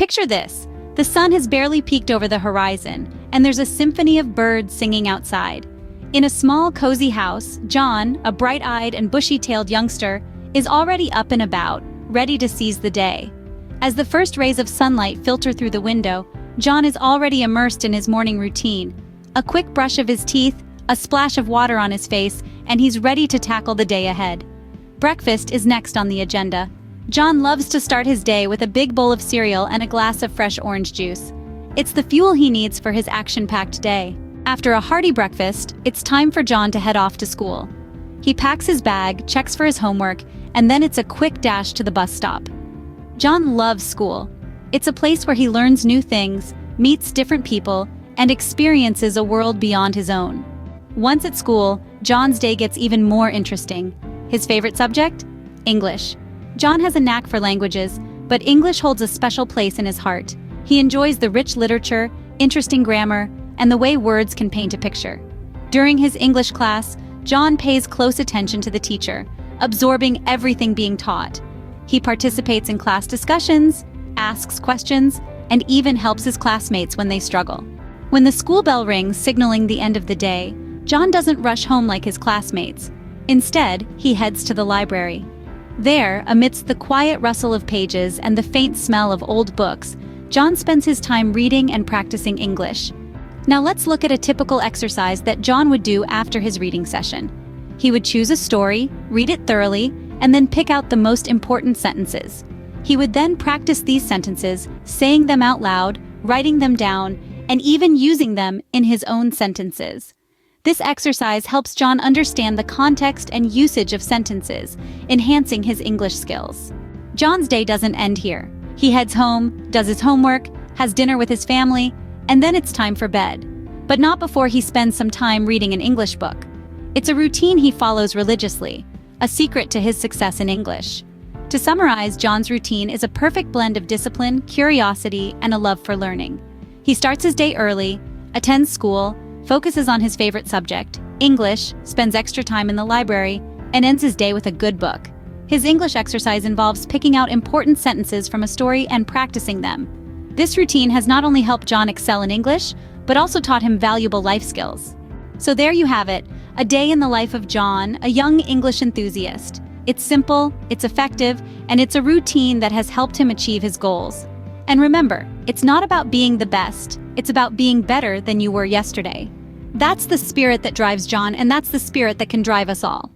Picture this. The sun has barely peeked over the horizon, and there's a symphony of birds singing outside. In a small, cozy house, John, a bright-eyed and bushy-tailed youngster, is already up and about, ready to seize the day. As the first rays of sunlight filter through the window, John is already immersed in his morning routine. A quick brush of his teeth, a splash of water on his face, and he's ready to tackle the day ahead. Breakfast is next on the agenda. John loves to start his day with a big bowl of cereal and a glass of fresh orange juice. It's the fuel he needs for his action-packed day. After a hearty breakfast, it's time for John to head off to school. He packs his bag, checks for his homework, and then it's a quick dash to the bus stop. John loves school. It's a place where he learns new things, meets different people, and experiences a world beyond his own. Once at school, John's day gets even more interesting. His favorite subject? English. John has a knack for languages, but English holds a special place in his heart. He enjoys the rich literature, interesting grammar, and the way words can paint a picture. During his English class, John pays close attention to the teacher, absorbing everything being taught. He participates in class discussions, asks questions, and even helps his classmates when they struggle. When the school bell rings, signaling the end of the day, John doesn't rush home like his classmates. Instead, he heads to the library. There, amidst the quiet rustle of pages and the faint smell of old books, John spends his time reading and practicing English. Now let's look at a typical exercise that John would do after his reading session. He would choose a story, read it thoroughly, and then pick out the most important sentences. He would then practice these sentences, saying them out loud, writing them down, and even using them in his own sentences. This exercise helps John understand the context and usage of sentences, enhancing his English skills. John's day doesn't end here. He heads home, does his homework, has dinner with his family, and then it's time for bed. But not before he spends some time reading an English book. It's a routine he follows religiously, a secret to his success in English. To summarize, John's routine is a perfect blend of discipline, curiosity, and a love for learning. He starts his day early, attends school, focuses on his favorite subject, English, spends extra time in the library, and ends his day with a good book. His English exercise involves picking out important sentences from a story and practicing them. This routine has not only helped John excel in English, but also taught him valuable life skills. So there you have it, a day in the life of John, a young English enthusiast. It's simple, it's effective, and it's a routine that has helped him achieve his goals. And remember, it's not about being the best, it's about being better than you were yesterday. That's the spirit that drives John, and that's the spirit that can drive us all.